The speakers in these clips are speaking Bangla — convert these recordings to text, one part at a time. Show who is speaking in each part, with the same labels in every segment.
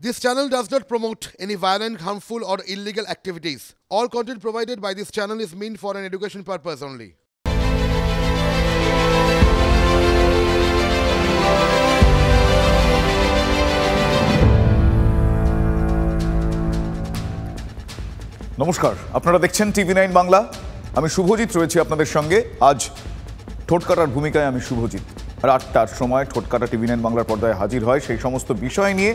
Speaker 1: This channel does not promote any violent, harmful, or illegal activities. All content provided by this channel is meant for an education purpose only.
Speaker 2: নমস্কার, আপনারা দেখছেন টিভি9 বাংলা। আমি শুভজিৎ রয়েছি আপনাদের সঙ্গে। আজ ঠোঁটকাটার ভূমিকায় আমি শুভজিৎ। আর 8টার সময় ঠোঁটকাটা টিভি9 বাংলার পর্দায় হাজির হয় সেই সমস্ত বিষয় নিয়ে,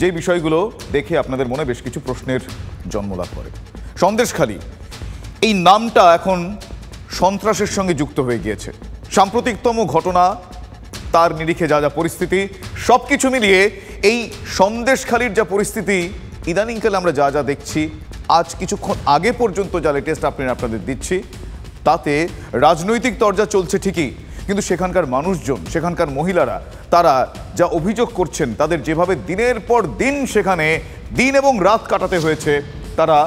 Speaker 2: যে বিষয়গুলো দেখে আপনাদের মনে বেশ কিছু প্রশ্নের জন্মলাভ করে। সন্দেশখালী এই নামটা এখন সন্ত্রাসের সঙ্গে যুক্ত হয়ে গিয়েছে। সাম্প্রতিকতম ঘটনা, তার নিরিখে যা যা পরিস্থিতি, সব কিছু মিলিয়ে এই সন্দেশখালীর যা পরিস্থিতি, ইদানিংকালে আমরা যা যা দেখছি, আজ কিছুক্ষণ আগে পর্যন্ত যা লেটেস্ট আপনাদের দিচ্ছি, তাতে রাজনৈতিক তরজা চলছে ঠিকই, কিন্তু সেখানকার মানুষজন, সেখানকার মহিলারা, তারা যা অভিযোগ করছেন, তাদের যেভাবে দিনের পর দিন সেখানে দিন এবং রাত কাটাতে হয়েছে, তারা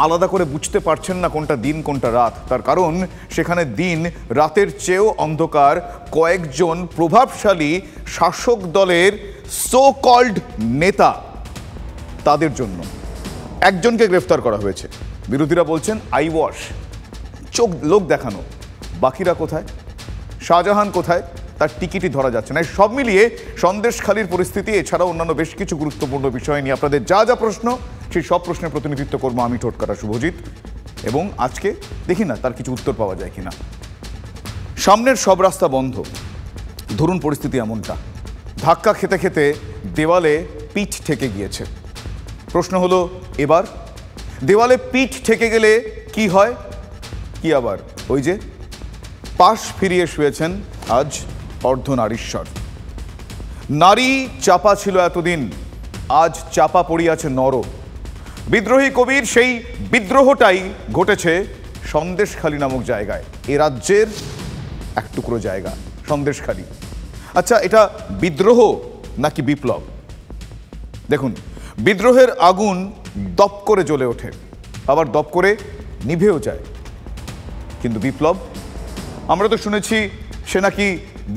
Speaker 2: আলাদা করে বুঝতে পারছেন না কোনটা দিন কোনটা রাত। তার কারণ সেখানে দিন রাতের চেয়েও অন্ধকার। কয়েকজন প্রভাবশালী শাসক দলের সো কল্ড নেতা, তাদের জন্য একজনকে গ্রেফতার করা হয়েছে। বিরোধীরা বলছেন আই ওয়াশ, চোখ লোক দেখানো। বাকিরা কোথায়? শাহজাহান কোথায়? তার টিকিটই ধরা যাচ্ছে না। সব মিলিয়ে সন্দেশখালীর পরিস্থিতি, এছাড়াও অন্যান্য বেশ কিছু গুরুত্বপূর্ণ বিষয় নিয়ে আপনাদের যা যা প্রশ্ন, সেই সব প্রশ্নের প্রতিনিধিত্ব করবো আমি, ঠোঁটকাটা শুভজিৎ। এবং আজকে দেখি না তার কিছু উত্তর পাওয়া যায় কিনা। সামনের সব রাস্তা বন্ধ, ধরুন পরিস্থিতি এমনটা। ধাক্কা খেতে খেতে দেওয়ালে পিঠ ঠেকে গিয়েছে। প্রশ্ন হলো, এবার দেওয়ালে পিঠ ঠেকে গেলে কি হয়? কি আবার ওই যে পাশ ফিরিয়ে শুয়েছেন আজ অর্ধনারীশ্বর। নারী চাপা ছিল এতদিন, আজ চাপা পড়িয়াছে নর। বিদ্রোহী কবির সেই বিদ্রোহটাই ঘটেছে সন্দেশখালী নামক জায়গায়। এ রাজ্যের এক টুকরো জায়গা সন্দেশখালী। আচ্ছা, এটা বিদ্রোহ নাকি বিপ্লব? দেখুন, বিদ্রোহের আগুন দপ করে জ্বলে ওঠে, আবার দপ করে নিভেও যায়। কিন্তু বিপ্লব, আমরা তো শুনেছি সে নাকি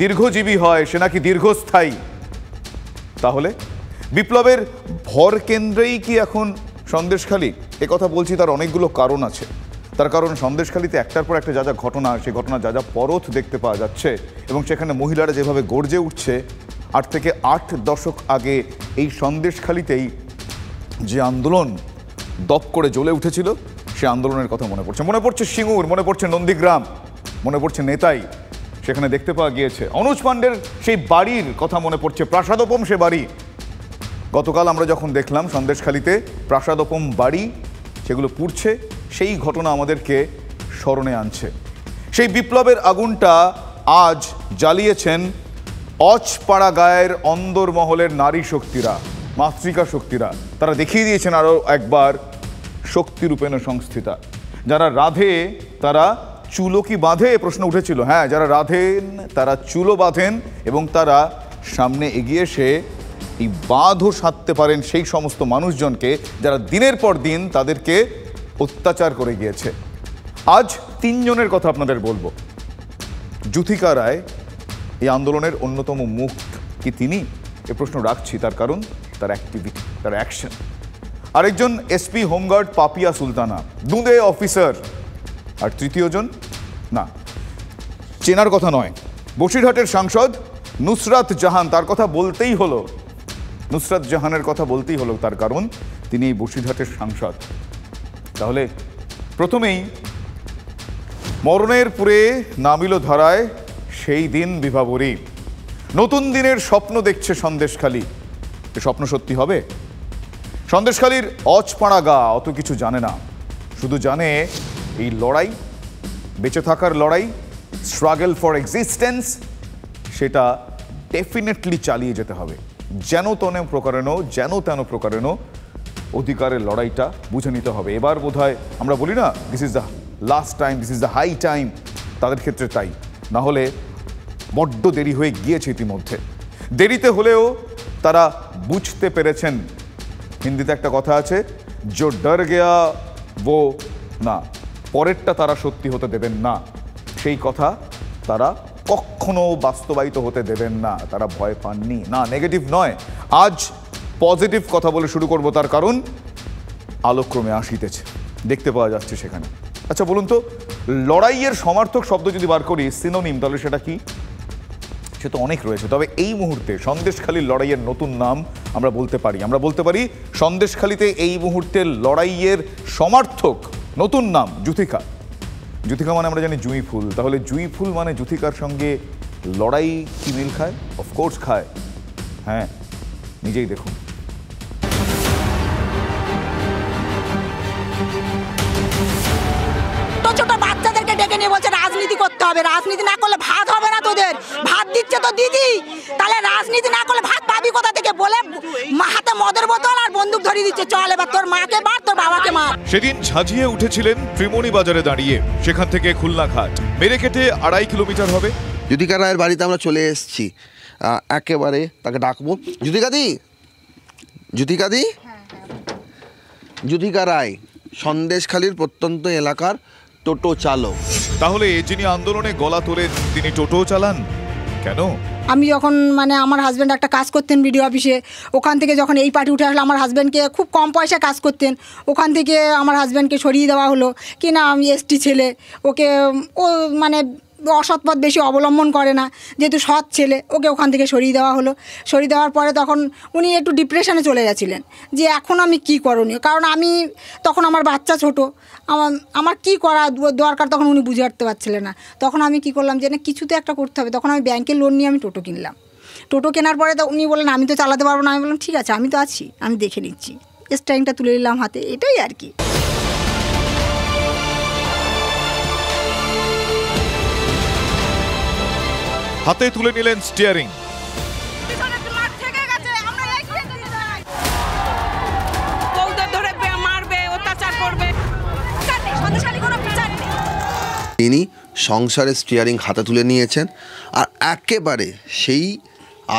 Speaker 2: দীর্ঘজীবী হয়, সে নাকি দীর্ঘস্থায়ী। তাহলে বিপ্লবের ভর কেন্দ্রেই কি এখন সন্দেশখালী? এ কথা বলছি, তার অনেকগুলো কারণ আছে। তার কারণ সন্দেশখালীতে একটার পর একটা যা যা ঘটনা, সেই ঘটনা যা যা পরত দেখতে পাওয়া যাচ্ছে, এবং সেখানে মহিলারা যেভাবে গর্জে উঠছে। 8 থেকে 8 দশক আগে এই সন্দেশখালীতেই যে আন্দোলন দপ করে জ্বলে উঠেছিল, সে আন্দোলনের কথা মনে পড়ছে সিঙ্গুর, মনে পড়ছে নন্দীগ্রাম, মনে পড়ছে নেতাই। সেখানে দেখতে পাওয়া গিয়েছে অনুজ পাণ্ডের সেই বাড়ির কথা মনে পড়ছে, প্রাসাদোপম সে বাড়ি। গতকাল আমরা যখন দেখলাম সন্দেশখালীতে প্রাসাদোপম বাড়ি সেগুলো পুড়ছে, সেই ঘটনা আমাদেরকে স্মরণে আনছে। সেই বিপ্লবের আগুনটা আজ জ্বালিয়েছেন অচপাড়া গায়ের অন্দরমহলের নারী শক্তিরা, মাতৃকা শক্তিরা। তারা দেখিয়ে দিয়েছেন আরও একবার শক্তিরূপেণ সংস্থিতা। যারা রাধে তারা চুলো কি বাঁধে? প্রশ্ন উঠেছিল। হ্যাঁ, যারা রাধেন তারা চুলো বাঁধেন, এবং তারা সামনে এগিয়ে এসে এই বাঁধও সাধতে পারেন সেই সমস্ত মানুষজনকে যারা দিনের পর দিন তাদেরকে অত্যাচার করে গিয়েছে। আজ 3 জনের কথা আপনাদের বলবো। যুথিকা রায় এই আন্দোলনের অন্যতম মুখ কি তিনি? এ প্রশ্ন রাখছি, তার কারণ তার অ্যাক্টিভিটি, তার অ্যাকশন। আরেকজন এসপি হোমগার্ড পাপিয়া সুলতানা, দুঁদে অফিসার। আর তৃতীয়জন, না, চেনার কথা নয়, বসিরহাটের সাংসদ নুসরাত জাহান। তার কথা বলতেই হলো, নুসরাত জাহানের কথা বলতেই হলো, তার কারণ তিনি এই বসিরহাটের সাংসদ। তাহলে প্রথমেই মরণের পুরে নামিল ধারায় সেই দিন বিভাবরী। নতুন দিনের স্বপ্ন দেখছে সন্দেশখালী। এ স্বপ্ন সত্যি হবে? সন্দেশখালীর অচপাড়া গা অত কিছু জানে না, শুধু জানে এই লড়াই, বেঁচে থাকার লড়াই, স্ট্রাগল ফর এক্সিস্টেন্স, সেটা ডেফিনেটলি চালিয়ে যেতে হবে। যেন তেন প্রকারেণ অধিকারের লড়াইটা বুঝে নিতে হবে। এবার বোধহয় আমরা বলি না, this is the last time, this is the high time. তাদের ক্ষেত্রে তাই, না হলে বড্ড দেরি হয়ে গিয়েছে ইতিমধ্যে। দেরিতে হলেও তারা বুঝতে পেরেছেন। হিন্দিতে একটা কথা আছে, জো ডর গেয়া वो না, পরেরটা তারা সত্যি হতে দেবেন না। সেই কথা তারা কখনো বাস্তবায়িত হতে দেবেন না। তারা ভয় পাননি, না নেগেটিভ নয়। আজ পজিটিভ কথা বলে শুরু করব, তার কারণ আলোক্রমে আসিতেছে, দেখতে পাওয়া যাচ্ছে সেখানে। আচ্ছা বলুন তো, লড়াইয়ের সমার্থক শব্দ যদি বার করি সিনোনিম, তাহলে সেটা কি? সে তো অনেক রয়েছে, তবে এই মুহূর্তে সন্দেশখালীর লড়াইয়ের নতুন নাম আমরা বলতে পারি সন্দেশখালীতে এই মুহূর্তে লড়াইয়ের সমার্থক নতুন নাম যুথিকা। যুথিকা মানে আমরা জানি জুঁই ফুল, তাহলে জুঁই ফুল মানে যুথিকার সঙ্গে লড়াই কি মিল খায়? অফকোর্স খায়, হ্যাঁ, নিজেই দেখুন।
Speaker 3: ছোট বাচ্চাদেরকে ডেকে নিয়ে বলছে রাজনীতি করতে হবে, রাজনীতি না করলে ভাত হবে না তোদের। ভাত দিচ্ছে তো দিদি, তাহলে রাজনীতি না করলে ভাত পাবি কোথা থেকে? বলে হাতে মদের বোতল আর বন্দুক ধরিয়ে দিচ্ছে, চল এবার তোর মাকে মার, তোর বাবাকে মার।
Speaker 2: সেদিন ঝাঁঝিয়ে উঠেছিলেন ত্রিমণি বাজারে দাঁড়িয়ে, সেখান থেকে খুলনা ঘাট মেরে কেটে 2.5 কিলোমিটার হবে।
Speaker 4: যুথিকা রায়ের বাড়িতে আমরা চলে এসেছি, একেবারে তাকে ডাকবো। যুথিকাদি, যুথিকাদি, যুথিকা রায় সন্দেশখালীর প্রত্যন্ত এলাকার টোটো চালক।
Speaker 2: তাহলে যিনি আন্দোলনে গলা তোলেন তিনি টোটো চালান কেন?
Speaker 3: আমি যখন আমার হাজব্যান্ড একটা কাজ করতেন বিডিও অফিসে, ওখান থেকে যখন এই পার্টি উঠে আসলে আমার হাজব্যান্ডকে খুব কম পয়সা কাজ করতেন, ওখান থেকে আমার হাজব্যান্ডকে সরিয়ে দেওয়া হলো। কি না, আমি এসটি ছেলে, ওকে ও অসৎ পথ বেশি অবলম্বন করে না, যেহেতু সৎ ছেলে, ওকে ওখান থেকে সরিয়ে দেওয়া হলো। সরিয়ে দেওয়ার পরে তখন উনি একটু ডিপ্রেশনে চলে গেছিলেন যে এখন আমি কি করণীয়, কারণ আমি তখন আমার বাচ্চা ছোট, আমার কি করা দরকার তখন উনি বুঝে উঠতে পারছিলেন না। তখন আমি কি করলাম যে না কিছু তো একটা করতে হবে, তখন আমি ব্যাংকের লোন নিয়ে আমি টোটো কিনলাম। টোটো কেনার পরে তো উনি বললেন আমি তো চালাতে পারবো না। আমি বললাম ঠিক আছে, আমি তো আছি, আমি দেখে নিচ্ছি। স্টারিংটা তুলে নিলাম হাতে, এটাই আর কি।
Speaker 2: হাতে তুলে নিলেন স্টিয়ারিং।
Speaker 4: তিনি সংসারের স্টিয়ারিং হাতে তুলে নিয়েছেন, আর একেবারে সেই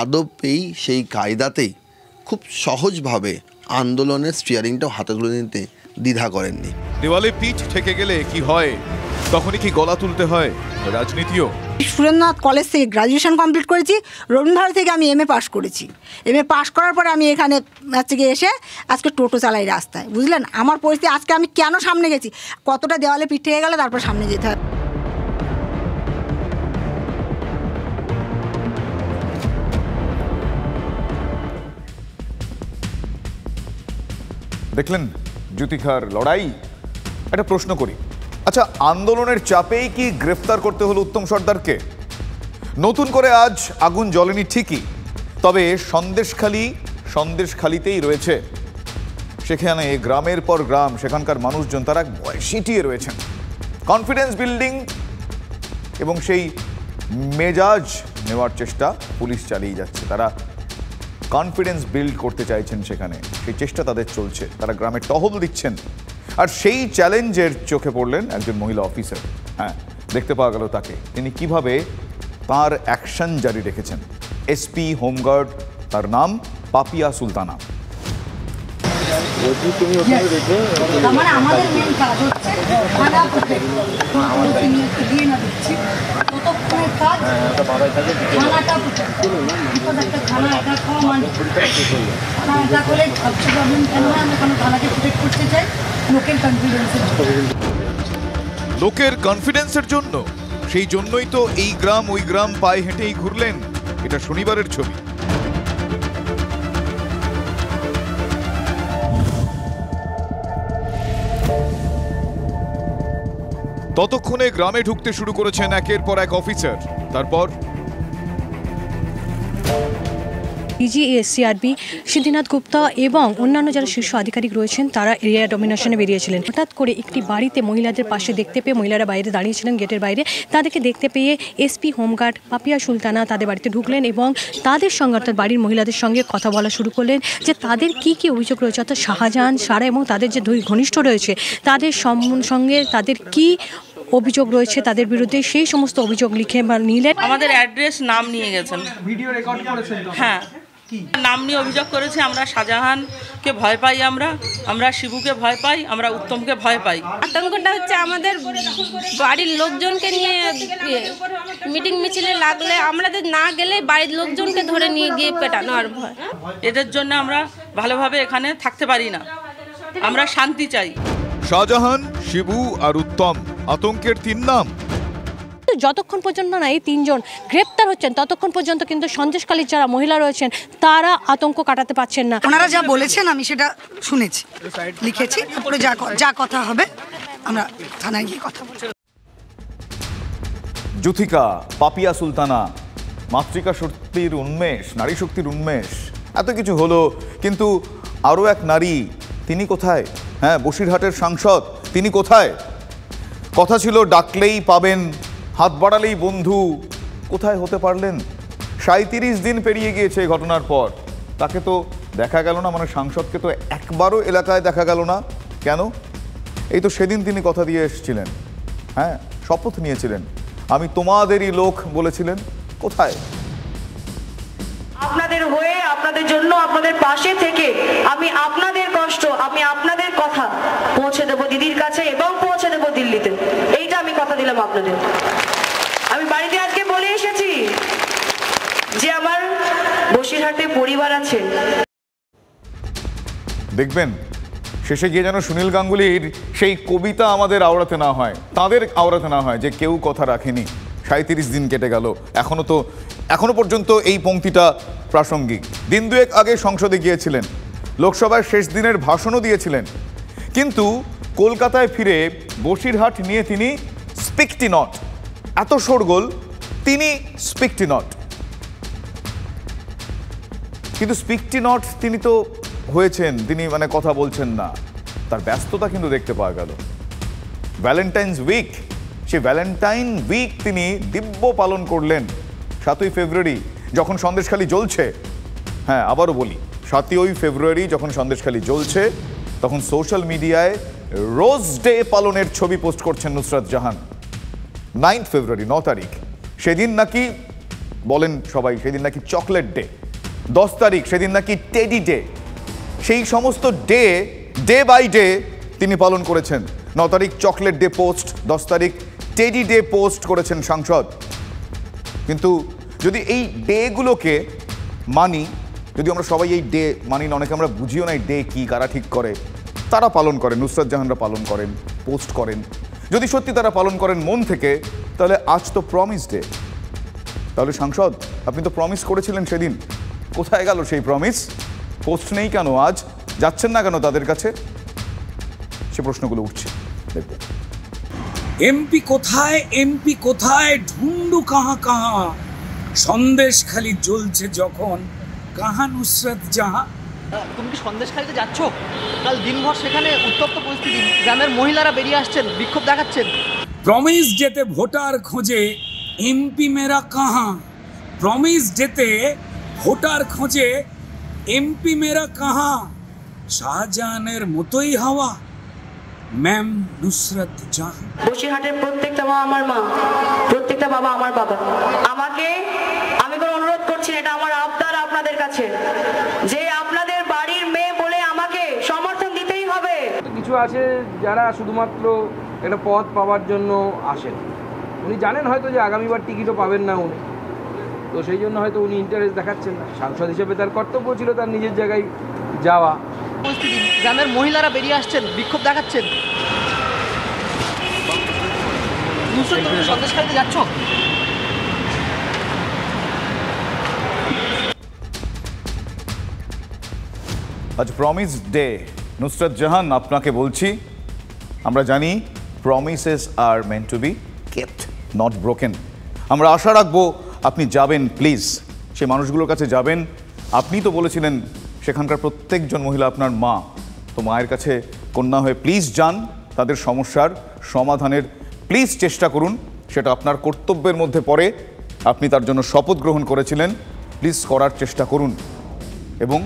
Speaker 4: আদবেই সেই কায়দাতেই খুব সহজভাবে আন্দোলনের স্টিয়ারিংটাও হাতে তুলে নিতে দ্বিধা করেননি।
Speaker 2: দেওয়ালে পিঠ ঠেকে গেলে কি হয়, তখনই কি গলা তুলতে হয়? রাজনীতিও।
Speaker 3: সুরেন্দ্রনাথ কলেজ থেকে গ্রাজুয়েশন কমপ্লিট করেছি, রবীন্দ্রভারতী থেকে আমি এমএ পাস করেছি। এমএ পাস করার পরে আমি এখানে এসে আজকে টোটো চালাই রাস্তায়, বুঝলেন আমার পরিস্থিতি। আজকে আমি কেন সামনে গেছি, কতটা দেওয়ালে পিঠ থেকে গেলে তারপর সামনে যেতে হয়।
Speaker 2: দেখলেন যুথিকার লড়াই। একটা প্রশ্ন করি, আচ্ছা আন্দোলনের চাপেই কি গ্রেফতার করতে হলো উত্তম সর্দারকে? নতুন করে আজ আগুন জ্বলেনি ঠিকই, তবে সন্দেশখালীতেই রয়েছে, সেখানে গ্রামের পর গ্রাম সেখানকার মানুষজন তারা ভয় সিটিয়ে রয়েছেন। কনফিডেন্স বিল্ডিং এবং সেই মেজাজ নেওয়ার চেষ্টা পুলিশ চালিয়ে যাচ্ছে। তারা কনফিডেন্স বিল্ড করতে চাইছেন, সেখানে সেই চেষ্টা তাদের চলছে। তারা গ্রামে টহল দিচ্ছেন, আর সেই চ্যালেঞ্জের চোখে পড়লেন একজন মহিলা অফিসার। হ্যাঁ, দেখতে পাওয়া গেল তাকে, তিনি কিভাবে তার অ্যাকশন জারি রেখেছেন। এসপি হোমগার্ড, তার নাম পাপিয়া সুলতানা। লোকের কনফিডেন্সের জন্য, সেই জন্যই তো এই গ্রাম ওই গ্রাম পায়ে হেঁটেই ঘুরলেন। এটা শনিবারের ছবি। ততক্ষণে গ্রামে ঢুকতে শুরু করেছেন একের পর এক অফিসার। তারপর
Speaker 5: ডিজি এসসিআরবি সিদ্ধিনাথ গুপ্তা এবং অন্যান্য যারা শীর্ষ আধিকারিক রয়েছেন তারা এরিয়া ডমিনেশনে বেরিয়েছিলেন। হঠাৎ করে একটি বাড়িতে মহিলাদের পাশে দেখতে পেয়ে, মহিলারা বাইরে দাঁড়িয়েছিলেন গেটের বাইরে, তাদেরকে দেখতে পেয়ে এসপি হোমগার্ড পাপিয়া সুলতানা তাদের বাড়িতে ঢুকলেন এবং তাদের সঙ্গে অর্থাৎ বাড়ির মহিলাদের সঙ্গে কথা বলা শুরু করলেন যে তাদের কি কি অভিযোগ রয়েছে, অর্থাৎ শাহজাহান, সারা এবং তাদের যে দুই ঘনিষ্ঠ রয়েছে তাদের সঙ্গে তাদের কি অভিযোগ রয়েছে তাদের বিরুদ্ধে, সেই সমস্ত অভিযোগ লিখে নিলেন।
Speaker 6: আমাদের অ্যাড্রেস নাম নিয়ে গেছেন, ভিডিও রেকর্ড করেছেন। হ্যাঁ, নাম নিয়ে অভিযোগ করেছে। আমরা শাহজাহানকে ভয় পাই, আমরা শিবুকে ভয় পাই, আমরা উত্তমকে ভয় পাই।
Speaker 7: আতঙ্কটা হচ্ছে আমাদের বাড়ির লোকজনকে নিয়ে মিটিং মিছিলে লাগলে আমাদের না গেলে বাড়ির লোকজনকে ধরে নিয়ে গিয়ে পেটানো আর ভয়।
Speaker 6: এদের জন্য আমরা ভালোভাবে এখানে থাকতে পারি না, আমরা শান্তি চাই।
Speaker 2: শাহজাহান, শিবু আর উত্তম আতঙ্কের তিন নাম।
Speaker 5: যতক্ষণ পর্যন্ত না এই তিনজন গ্রেপ্তার হচ্ছেন ততক্ষণ পর্যন্ত কিন্তু সন্দেশখালীর যারা মহিলা রয়েছেন তারা আতঙ্ক কাটাতে পারছেন না।
Speaker 8: ওনারা যা বলেছেন আমি সেটা শুনেছি, লিখেছি, তারপরে যা কথা হবে আমরা থানায় গিয়ে কথা বলবো।
Speaker 2: যুথিকা, পাপিয়া সুলতানা, মাতৃকা শক্তির উন্মেষ, নারী শক্তির উন্মেষ, এত কিছু হলো, কিন্তু আরও এক নারী, তিনি কোথায়? হ্যাঁ, বসিরহাটের সাংসদ, তিনি কোথায়? কথা ছিল ডাকলেই পাবেন, হাত বাড়ালেই বন্ধু, কোথায় হতে পারলেন? 37 দিন পেরিয়ে গিয়েছে এই ঘটনার পর, তাকে তো দেখা গেল না, মানে সাংসদকে তো একবারও এলাকায় দেখা গেল না। কেন? এই তো সেদিন তিনি কথা দিয়ে এসেছিলেন, হ্যাঁ, শপথ নিয়েছিলেন, আমি তোমাদেরই লোক বলেছিলেন। কোথায়?
Speaker 9: আপনাদের হয়ে, আপনাদের জন্য, আপনাদের পাশে থেকে আমি আপনাদের কষ্ট, আমি আপনাদের কথা পৌঁছে দেব দিদির কাছে এবং পৌঁছে দেব দিল্লিতে। এইটা আমি কথা দিলাম আপনাদের। আমি বাড়িতে আজকে বলে এসেছি যে আমার বসিরহাটে পরিবার আছে।
Speaker 2: দেখবেন শেষে গিয়ে যেন সুনীল গাঙ্গুলির সেই কবিতা আমাদের আওড়াতে না হয়, তাদের আওড়াতে না হয় যে কেউ কথা রাখেনি। 37 দিন কেটে গেল, এখনো পর্যন্ত এই পংক্তিটা প্রাসঙ্গিক। দিন দুয়েক আগে সংসদে গিয়েছিলেন, লোকসভায় শেষ দিনের ভাষণও দিয়েছিলেন, কিন্তু কলকাতায় ফিরে বসিরহাট নিয়ে তিনি স্পিকটি নট। এত শোরগোল, তিনি স্পিকটি নট। কিন্তু স্পিকটি নট তিনি তো হয়েছেন, তিনি মানে কথা বলছেন না, তার ব্যস্ততা কিন্তু দেখতে পাওয়া গেল। ভ্যালেন্টাইন্স উইক, সেই ভ্যালেন্টাইন উইক তিনি দিব্য পালন করলেন। 7ই ফেব্রুয়ারি যখন সন্দেশখালী জ্বলছে, হ্যাঁ আবারও বলি, 7ই ফেব্রুয়ারি যখন সন্দেশখালী জ্বলছে, তখন সোশ্যাল মিডিয়ায় রোজ ডে পালনের ছবি পোস্ট করছেন নুসরাত জাহান। 9 ফেব্রুয়ারি, 9 তারিখ, সেদিন নাকি বলেন সবাই, সেদিন নাকি চকলেট ডে। 10 তারিখ, সেদিন নাকি টেডি ডে। সেই সমস্ত ডে বাই ডে তিনি পালন করেছেন। 9 তারিখ চকলেট ডে পোস্ট, 10 তারিখ টেডি ডে পোস্ট করেছেন সাংসদ। কিন্তু যদি এই ডেগুলোকে মানি, যদি আমরা সবাই এই ডে মানি না, অনেকে আমরা বুঝিও না এই ডে কী, কারা ঠিক করে, তারা পালন করেন, নুসরাত জাহানরা পালন করেন, পোস্ট করেন। যদি সত্যি তারা পালন করেন মন থেকে, তাহলে আজ তো প্রমিস ডে। তাহলে সাংসদ, আপনি তো প্রমিস করেছিলেন সেদিন, কোথায় গেল সেই প্রমিস? পোস্ট নেই কেন? আজ যাচ্ছেন না কেন তাদের কাছে? সে প্রশ্নগুলো উঠছে। দেখবেন
Speaker 10: এমপি কোথায়, এমপি কোথায়, ঢুন্ডু কাহা কাহা, সন্দেশখালী জ্বলছে যখন, কাহা নুসরাত জাহান।
Speaker 11: তুমি কি সন্দেশখালীতে যাচ্ছ? কাল দিনভর সেখানে উত্তপ্ত পরিস্থিতি, গ্রামের মহিলারা বেরিয়ে আসছেন, বিক্ষোভ দেখাচ্ছেন।
Speaker 10: প্রমিস ডেতে ভোটার খোঁজে এমপি মেরা কাহা, প্রমিস ডেতে ভোটার খোঁজে এমপি মেরা কাহা, শাহজাহানের মতোই হাওয়া, ম্যাম নুসরাত জাহান।
Speaker 9: বসিরহাটের প্রত্যেকটা মা আমার মা, প্রত্যেকটা বাবা আমার বাবা। আমি কোনো অনুরোধ করছি না, এটা আমার আবদার আপনাদের কাছে, যে আপনাদের বাড়ির মেয়ে বলে আমাকে সমর্থন দিতেই হবে।
Speaker 12: কিছু আছে যারা শুধুমাত্র একটা পদ পাওয়ার জন্য আসেন, উনি জানেন হয়তো যে আগামীবার টিকিটও পাবেন না উনি, তো সেই জন্য হয়তো উনি ইন্টারেস্ট দেখাচ্ছেন না। সাংসদ হিসেবে তার কর্তব্য ছিল তার নিজের জায়গায় যাওয়া।
Speaker 11: পরিস্থিতি, গ্রামের মহিলারা বেরিয়ে আসছেন, বিক্ষোভ দেখাচ্ছেন। সন্দেশখালীতে যাচ্ছ?
Speaker 2: আজ প্রমিস ডে। নুসরাত জাহান, আপনাকে বলছি, আমরা জানি promises are meant to be kept, not broken. আমরা আশা রাখবো আপনি যাবেন, প্লিজ সেই মানুষগুলোর কাছে যাবেন। আপনি তো বলেছিলেন সেখানকার প্রত্যেকজন মহিলা আপনার মা, তো মায়ের কাছে কন্যা হয়ে প্লিজ যান, তাদের সমস্যার সমাধানের প্লিজ চেষ্টা করুন, সেটা আপনার কর্তব্যের মধ্যে পড়ে। আপনি তার জন্য শপথ গ্রহণ করেছিলেন, প্লিজ করার চেষ্টা করুন এবং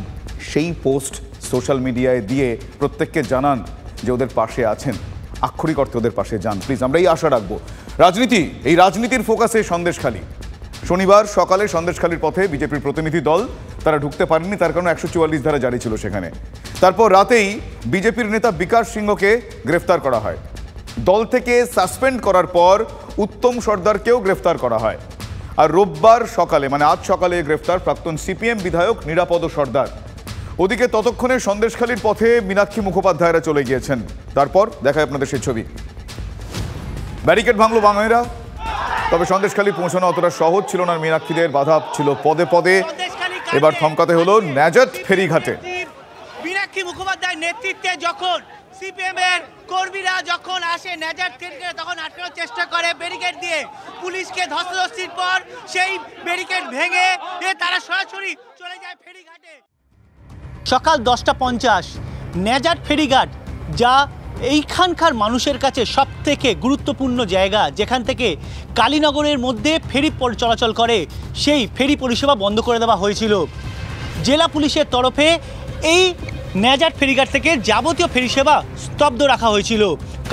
Speaker 2: সেই পোস্ট সোশ্যাল মিডিয়ায় দিয়ে প্রত্যেককে জানান যে ওদের পাশে আছেন, আক্ষরিক অর্থে ওদের পাশে যান প্লিজ। আমরা এই আশা রাখবো। রাজনীতির ফোকাসে সন্দেশখালী। শনিবার সকালে সন্দেশখালীর পথে বিজেপির প্রতিনিধি দল তারা ঢুকতে পারেননি, তার কারণে 144 ধারা জারি ছিল সেখানে। তারপর রাতেই বিজেপির নেতা বিকাশ সিংহকে গ্রেফতার করা হয়। দল থেকে সাসপেন্ড করার পর উত্তম সর্দারকেও গ্রেফতার করা হয়। আর রোববার সকালে মানে আজ সকালে গ্রেফতার প্রাক্তন সিপিএম বিধায়ক নিরাপদ সর্দার। ওদিকে ততক্ষণে সন্দেশখালীর পথে মীনাক্ষী মুখোপাধ্যায়রা চলে গিয়েছেন। তারপর দেখায় আপনাদের সেই ছবি। ব্যারিকেড ভাঙলো বাঙালিরা, তবে সন্দেশখালী পৌঁছানো অতটা সহজ ছিল না মীনাক্ষীদের, বাধা ছিল পদে পদে। এবার থমকাতে হলো ন্যাজাত ফেরিঘাটে।
Speaker 13: মীনাক্ষী মুখোপাধ্যায়ের নেতৃত্বে যখন সিপিএম এর কর্মীরা যখন আসে ন্যাজাত ফেরিঘাটে, তখন আটকানোর চেষ্টা করে ব্যারিকেড দিয়ে। পুলিশকে ধস্তাধস্তির পর সেই ব্যারিকেড ভেঙে তারা সরাসরি চলে যায় ফেরিঘাটে।
Speaker 11: সকাল 10:50 ন্যাজাত ফেরিঘাট, যা এইখানকার মানুষের কাছে সবথেকে গুরুত্বপূর্ণ জায়গা, যেখান থেকে কালীনগরের মধ্যে ফেরি চলাচল করে, সেই ফেরি পরিষেবা বন্ধ করে দেওয়া হয়েছিল। জেলা পুলিশের তরফে এই ন্যাজাত ফেরিঘাট থেকে যাবতীয় ফেরি সেবা স্তব্ধ রাখা হয়েছিল,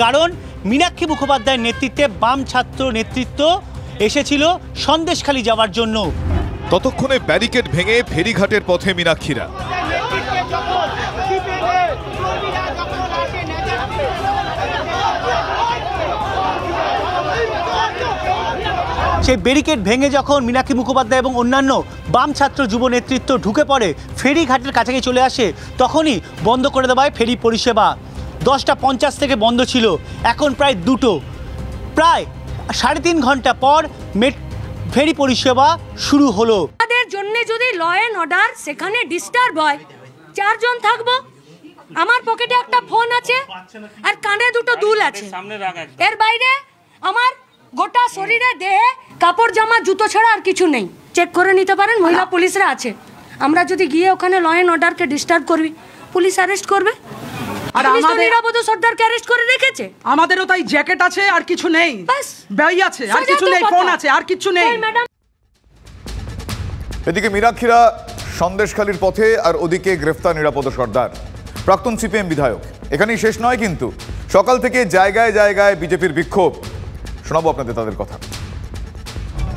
Speaker 11: কারণ মীনাক্ষী মুখোপাধ্যায়ের নেতৃত্বে বাম ছাত্র নেতৃত্ব এসেছিল সন্দেশখালী যাওয়ার জন্য।
Speaker 2: ততক্ষণে ব্যারিকেড ভেঙে ফেরিঘাটের পথে মীনাক্ষীরা।
Speaker 11: সেই ব্যারিকেড ভেঙে যখন মীনাক্ষী মুখোপাধ্যায় এবং অন্যান্য বাম ছাত্র যুব নেতৃত্ব ঢুকে পড়ে, ফেরিঘাটের কাছাকাছি চলে আসে, তখনই বন্ধ করে দেওয়া হয় ফেরি পরিষেবা। 10:50 থেকে বন্ধ ছিল, এখন প্রায় 2টো, প্রায় 3.5 ঘন্টা পর ফেরি পরিষেবা শুরু হলো।
Speaker 14: আমাদের জন্য যদি ল অ্যান্ড অর্ডার সেখানে ডিস্টার্ব হয়, 4 জন থাকবো, আমার পকেটে একটা ফোন আছে আর কানে 2টো দুল আছে, এর বাইরে আমার গোটা শরীরে দেহে কাপড় জামা জুতো ছাড়া আর কিছু নেই। চেক করে নিতে পারেন, মহিলা পুলিশরা আছে। আমরা যদি গিয়ে ওখানে ল অ্যান্ড অর্ডারকে ডিস্টার্ব করবি, পুলিশ অ্যারেস্ট করবে। আর আমাদের নিরাপদ সর্দারকে অ্যারেস্ট করে রেখেছে।
Speaker 15: আমাদেরও তাই জ্যাকেট আছে আর কিছু নেই, বাস ব্যাগ আছে আর কিছু নেই, ফোন আছে আর কিছু নেই।
Speaker 2: এদিকে মীনাক্ষীরা সন্দেশখালীর পথে, আর ওদিকে গ্রেফতার নিরাপদ সর্দার, প্রাক্তন সিপিএম বিধায়ক। এখানেই শেষ নয় কিন্তু, সকাল থেকে জায়গায় জায়গায় বিজেপির বিক্ষোভ। শোনাবো আপনাদের তাদের কথা।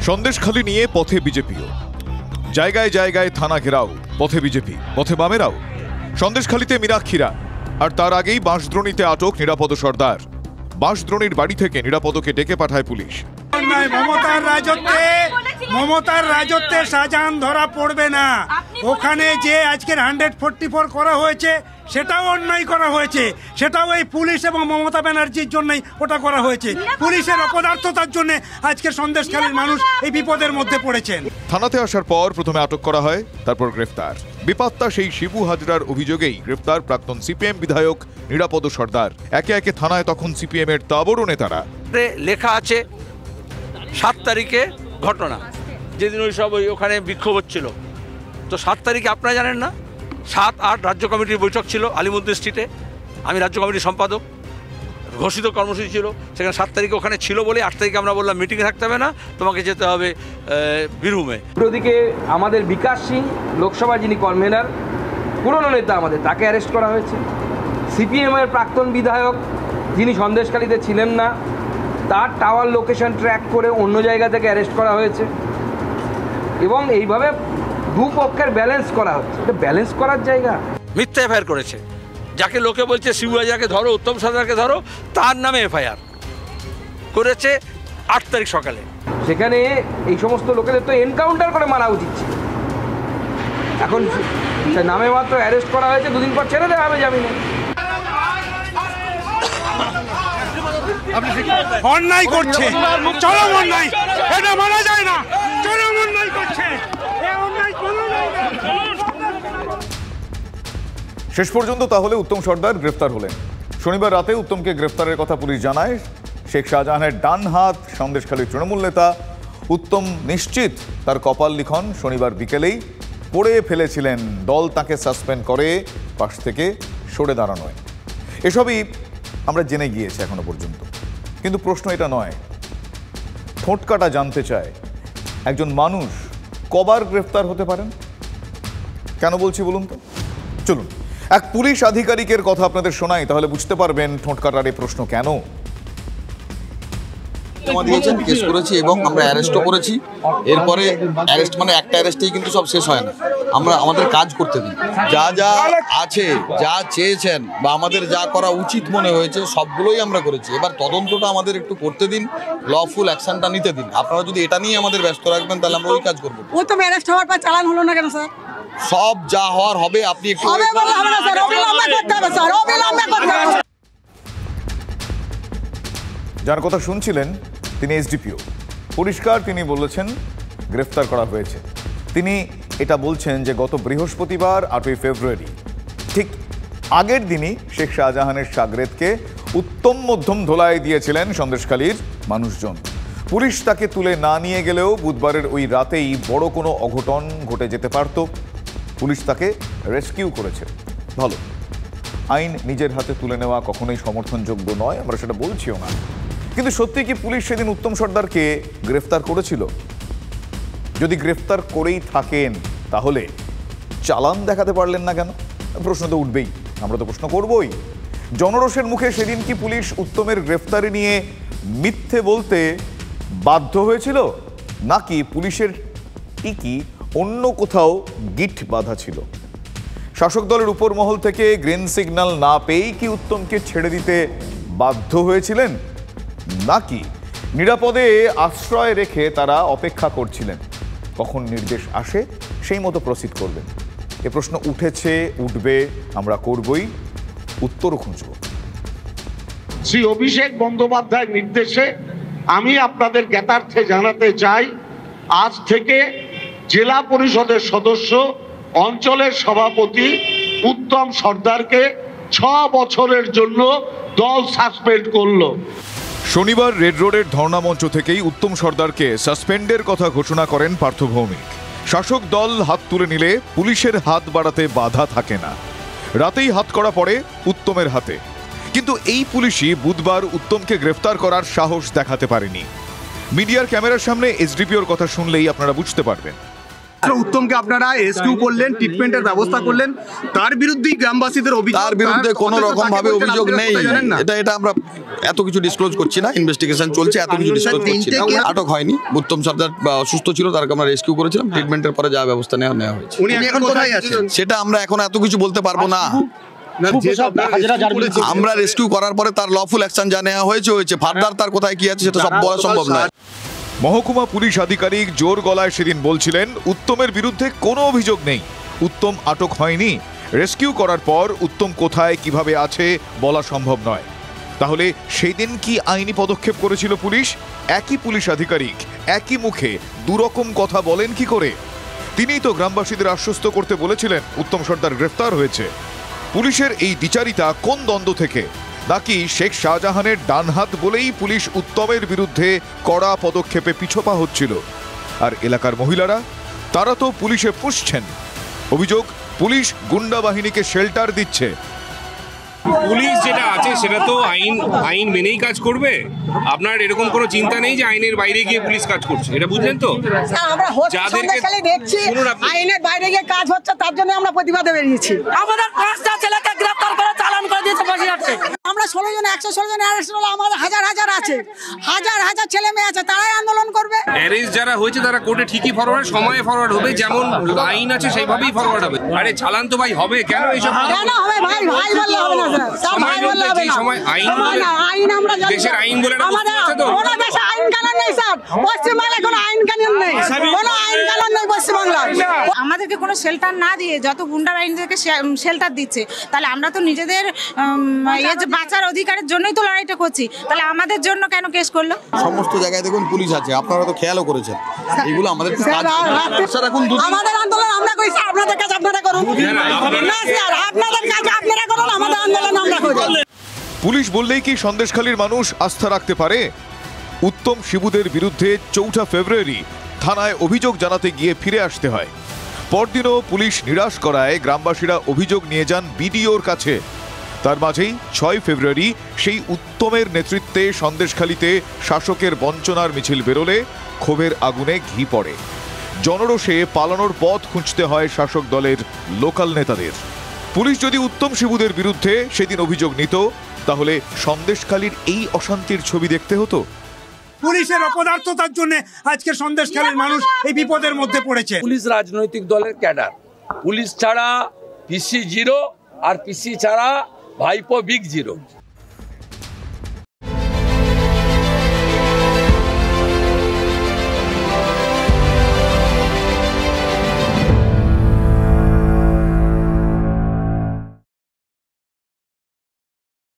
Speaker 2: সন্দেশখালী নিয়ে পথে বিজেপিও, জায়গায় জায়গায় থানা ঘেরাও, পথে বিজেপি, পথে বামেরাও। সন্দেশখালীতে মীনাক্ষীরা, আর তার আগেই বাঁশদ্রোণীতে আটক নিরাপদ সর্দার। বাঁশদ্রোণীর বাড়ি থেকে নিরাপদকে ডেকে পাঠায় পুলিশ।
Speaker 16: মমতার রাজত্বে শাহজাহান ধরা পড়বে না। ওখানে যে আজকের 144 করা হয়েছে সেটাও অন্যায় করা হয়েছে, সেটাও এই পুলিশ এবং মমতা ব্যানার্জির জন্যই ওটা করা হয়েছে। পুলিশের অপদার্থতার জন্য আজকের সন্দেশখালীর মানুষ এই বিপদের মধ্যে পড়েছেন।
Speaker 2: থানাতে আসার পর প্রথমে আটক করা হয়, তারপর গ্রেফতার। বিপাত্তা সেই শিবু হাজরার অভিযোগেই গ্রেফতার প্রাক্তন সিপিএম বিধায়ক নিরাপদ সর্দার। একে একে থানায় তখন সিপিএম এর তাবড় নেতারা।
Speaker 17: লেখা আছে 7 তারিখে ঘটনা, যেদিন ওই সব ওখানে বিক্ষোভ হচ্ছিল। তো 7 তারিখে আপনারা জানেন না, 7-8 রাজ্য কমিটির বৈঠক ছিল আলিমুদ্দিন স্ট্রিটে। আমি রাজ্য কমিটির সম্পাদক, ঘোষিত কর্মসূচি ছিল, সেখানে 7 তারিখে ওখানে ছিল বলে 8 তারিখে আমরা বললাম মিটিংয়ে থাকতে হবে না, তোমাকে যেতে হবে বীরভূমে।
Speaker 12: ওদিকে আমাদের বিকাশ সিং, লোকসভা যিনি কনভেনার, পুরনো নেতা আমাদের, তাকে অ্যারেস্ট করা হয়েছে। সিপিএমের প্রাক্তন বিধায়ক যিনি সন্দেশখালীতে ছিলেন না, তার টাওয়ার লোকেশন ট্র্যাক করে অন্য জায়গা থেকে অ্যারেস্ট করা হয়েছে। এবং এইভাবে দুপক্ষের ব্যালেন্স করা হচ্ছে, এটা ব্যালেন্স করার জায়গা।
Speaker 17: মিথ্যা এফআইআর করেছে, যাকে লোকে বলছে শিবু হাজরাকে ধরো, উত্তম সর্দারকে ধরো, তার নামে এফআইআর করেছে 8 তারিখ সকালে।
Speaker 12: সেখানে এই সমস্ত লোকেদের তো এনকাউন্টার করে মারা উচিত ছিল। এখন নামে মাত্র অ্যারেস্ট করা হয়েছে, 2 দিন পর ছেড়ে দেওয়া হবে জামিনে।
Speaker 16: অন্যায় করছে, চরম অন্যায়, এটা মানা যায় না, চরম অন্যায় করছে।
Speaker 2: শেষ পর্যন্ত তাহলে উত্তম সর্দার গ্রেফতার হলেন। শনিবার রাতে উত্তমকে গ্রেফতারের কথা পুলিশ জানায়। শেখ শাহজাহানের ডান হাত সন্দেশখালীর তৃণমূল নেতা উত্তম নিশ্চিত তার কপাল লিখন শনিবার বিকেলেই পড়ে ফেলেছিলেন। দল তাকে সাসপেন্ড করে পাশ থেকে সরে দাঁড়ানোয়। এসবই আমরা জেনে গিয়েছি এখনো পর্যন্ত, কিন্তু প্রশ্ন এটা নয়। ঠোঁটকাটা জানতে চায় একজন মানুষ কবার গ্রেফতার হতে পারেন। কেন বলছি বলুন তো? চলুন এক পুলিশ আধিকারিকের কথা আপনাদের শোনাই, তাহলে বুঝতে পারবেন ঠোঁটকাটার এই প্রশ্ন কেন।
Speaker 18: জমা দিয়েছেন, কেস করেছি এবং আমরা অ্যারেস্টও করেছি। এরপরে অ্যারেস্ট মানে একটা অ্যারেস্টেই কিন্তু সব শেষ হয় না, আমরা আমাদের কাজ করতে দিই। যা যা আছে, যা চেয়েছেন বা আমাদের যা করা উচিত মনে হয়েছে সবগুলোই আমরা করেছি। এবার তদন্তটা আমাদের একটু করতে দিন, লফুল অ্যাকশনটা নিতে দিন। আপনারা যদি এটা নিয়ে আমাদের ব্যস্ত রাখবেন তাহলে আমরা ওই কাজ করবো।
Speaker 3: ও তো অ্যারেস্ট হওয়ার পর চালান হলো না কেন স্যার?
Speaker 18: সব যা হওয়ার হবে, আপনি একটু
Speaker 2: যার কথা শুনছিলেন তিনি এসডিপিও। পরিষ্কার তিনি বলেছেন গ্রেফতার করা হয়েছে। তিনি এটা বলছেন যে গত বৃহস্পতিবার 8ই ফেব্রুয়ারি ঠিক আগের দিনই শেখ শাহজাহানের সাগরেদকে উত্তম মধ্যম ধোলাই দিয়েছিলেন সন্দেশখালীর মানুষজন। পুলিশ তাকে তুলে না নিয়ে গেলেও বুধবারের ওই রাতেই বড় কোনো অঘটন ঘটে যেতে পারত। পুলিশ তাকে রেস্কিউ করেছে। ভালো, আইন নিজের হাতে তুলে নেওয়া কখনোই সমর্থনযোগ্য নয়, আমরা সেটা বলছিও না। কিন্তু সত্যি কি পুলিশ সেদিন উত্তম সর্দারকে গ্রেফতার করেছিল? যদি গ্রেফতার করেই থাকেন তাহলে চালান দেখাতে পারলেন না কেন? প্রশ্ন তো উঠবেই, আমরা তো প্রশ্ন করবই। জনরোষের মুখে সেদিন কি পুলিশ উত্তমের গ্রেফতারি নিয়ে মিথ্যে বলতে বাধ্য হয়েছিল, নাকি পুলিশের ঠিকই অন্য কোথাও গিট বাঁধা ছিল? শাসক দলের উপর মহল থেকে গ্রিন সিগন্যাল না পেয়েই কি উত্তমকে ছেড়ে দিতে বাধ্য হয়েছিলেন, নাকি নিরাপদে আশ্রয় রেখে তারা অপেক্ষা করছিলেন কখন নির্দেশ আসে সেই মতো প্রসিড করবেন? এ প্রশ্ন উঠেছে, উঠবে, আমরা করবই, উত্তরও খুঁজব।
Speaker 19: শ্রী অভিষেক বন্দ্যোপাধ্যায়ের নির্দেশে আমি আপনাদের জ্ঞাতার্থে জানাতে চাই, আজ থেকে জেলা পরিষদের সদস্য, অঞ্চলের সভাপতি উত্তম সর্দারকে 6 বছরের জন্য দল সাসপেন্ড করলো।
Speaker 2: শনিবার রেড রোডের ধর্ণা মঞ্চ থেকেই উত্তম সর্দারকে সাসপেন্ডের কথা ঘোষণা করেন পার্থ ভৌমিক। শাসক দল হাত তুলে নিলে পুলিশের হাত বাড়াতে বাধা থাকে না। রাতেই হাত করা পড়ে উত্তমের হাতে। কিন্তু এই পুলিশই বুধবার উত্তমকে গ্রেফতার করার সাহস দেখাতে পারেনি। মিডিয়ার ক্যামেরার সামনে এসডিপিওর কথা শুনলেই আপনারা বুঝতে পারবেন।
Speaker 20: উত্তমকে আপনারা রেস্কিউ করলেন, ট্রিটমেন্টের ব্যবস্থা করলেন, তার বিরুদ্ধেই গ্রামবাসীদের অভিযোগ,
Speaker 18: তার বিরুদ্ধে কোনো রকম ভাবে অভিযোগ নেই। এটা আমরা এত কিছু ডিসক্লোজ করছি না, ইনভেস্টিগেশন চলছে, এত কিছু ডিসক্লোজ করছি না। আটক হয়নি, উত্তম সর্দার অসুস্থ ছিল, তারকে আমরা রেস্কিউ করেছিলাম। ট্রিটমেন্টের পরে যা ব্যবস্থা নেওয়া হয়েছে
Speaker 20: উনি এখন কোথায় আছেন
Speaker 18: সেটা আমরা এখন এত কিছু বলতে পারবো না। আমরা রেস্কিউ করার পরে তার লফুল অ্যাকশন যা নেওয়া হয়েছে, ফার্দার তার কোথায় কি আছে সেটা সব বলা সম্ভব নয়।
Speaker 2: মহকুমা পুলিশ আধিকারিক জোর গলায় সেদিন বলছিলেন উত্তমের বিরুদ্ধে কোনো অভিযোগ নেই, উত্তম আটক হয়নি। রেস্কিউ করার পর উত্তম কোথায় কিভাবে আছে বলা সম্ভব নয়। তাহলে সেই দিন কি আইনি পদক্ষেপ করেছিল পুলিশ? একই পুলিশ আধিকারিক একই মুখে দুরকম কথা বলেন কি করে? তিনিই তো গ্রামবাসীদের আশ্বস্ত করতে বলেছিলেন উত্তম সর্দার গ্রেফতার হয়েছে। পুলিশের এই দ্বিচারিতা কোন দ্বন্দ্ব থেকে? নাকি শেখ শাহজাহানের ডানহাত বলেই পুলিশ উত্তমের বিরুদ্ধে কড়া পদক্ষেপে পিছপা হচ্ছিল? আর এলাকার মহিলারা, তারা তো পুলিশে ফুঁসছেন। অভিযোগ পুলিশ গুন্ডা বাহিনীকে শেল্টার দিচ্ছে।
Speaker 21: পুলিশ যেটা আছে সেটা তো আইন মেনেই কাজ করবে। আপনার এরকম কোনো চিন্তা নেই যে আইনের বাইরে গিয়ে পুলিশ কাজ করছে, এটা বুঝলেন তো?
Speaker 3: আমরা দেখছি আইনের বাইরে গিয়ে কাজ হচ্ছে, তার জন্য আমরা প্রতিবাদে বেরিয়েছি।
Speaker 14: আমাদের 5টা ছেলেকে গ্রেফতার করে চালান করে দিয়েছে বসিরহাটে।
Speaker 3: আমরা 16 জন 116 জন অ্যারেস্ট হলো, আমাদের হাজার হাজার আছে, হাজার হাজার ছেলে মেয়ে আছে, তারাই আন্দোলন করবে।
Speaker 21: অ্যারেস্ট যারা হয়েছে তারা কোর্টে ঠিকই ফরওয়ার্ড, সময়ে ফরওয়ার্ড হবে, যেমন আইন আছে সেইভাবেই ফরওয়ার্ড হবে। আরে চালান তো ভাই হবে, কেন এইসব
Speaker 3: কেন হবে ভাই? ভাই বললে হবে না স্যার, ভাই বললে হবে না।
Speaker 21: সময় আইন
Speaker 3: আইন আমরা জানি,
Speaker 21: দেশের আইন বলে
Speaker 3: আমাদের কোনো দেশে আইন কানুন নেই স্যার। পশ্চিমবাংলায় কোনো আইন কানুন নেই, কোনো আইন কানুন নেই পশ্চিমবাংলায়।
Speaker 22: আমাদেরকে কোনো শেল্টার না দিয়ে যত গুন্ডা বাহিনীদেরকে শেল্টার দিচ্ছে, তাহলে আমরা তো নিজেদের বাঁচার অধিকারের জন্যই তো লড়াইটা করছি, তাহলে আমাদের জন্য কেন কেস করলো?
Speaker 18: সমস্ত জায়গায় দেখুন পুলিশ আছে, আপনারা তো খেয়ালও করেছেন। এগুলো আমাদের
Speaker 3: আমাদের আন্দোলন আমরা করি, আপনাদের কাজ আপনারা করুন না স্যার, আপনাদের কাজ আপনারা করুন, আমাদের আন্দোলন আমরা করি।
Speaker 2: পুলিশ বললেই কি সন্দেশখালীর মানুষ আস্থা রাখতে পারে? উত্তম শিবুদের বিরুদ্ধে 4 ফেব্রুয়ারি থানায় অভিযোগ জানাতে গিয়ে ফিরে আসতে হয়। পরদিনও পুলিশ নিরাশ করায় গ্রামবাসীরা অভিযোগ নিয়ে যান বিডিওর কাছে। তার মাঝেই 6 ফেব্রুয়ারি সেই উত্তমের নেতৃত্বে সন্দেশখালীতে শাসকের বঞ্চনার মিছিল বেরোলে ক্ষোভের আগুনে ঘি পড়ে। জনরোষে পালানোর পথ খুঁজতে হয় শাসক দলের লোকাল নেতাদের। পুলিশ যদি উত্তম শিবুদের বিরুদ্ধে সেদিন অভিযোগ নিত, তাহলে সন্দেশখালীর এই অশান্তির ছবি দেখতে হতো।
Speaker 16: পুলিশের অপদার্থতার জন্য আজকে সন্দেশখালীর মানুষ এই বিপদের মধ্যে পড়েছে।
Speaker 1: পুলিশ রাজনৈতিক দলের ক্যাডার, পুলিশ ছাড়া পিসি জিরো আর পিসি ছাড়া ভাইপো বিগ জিরো।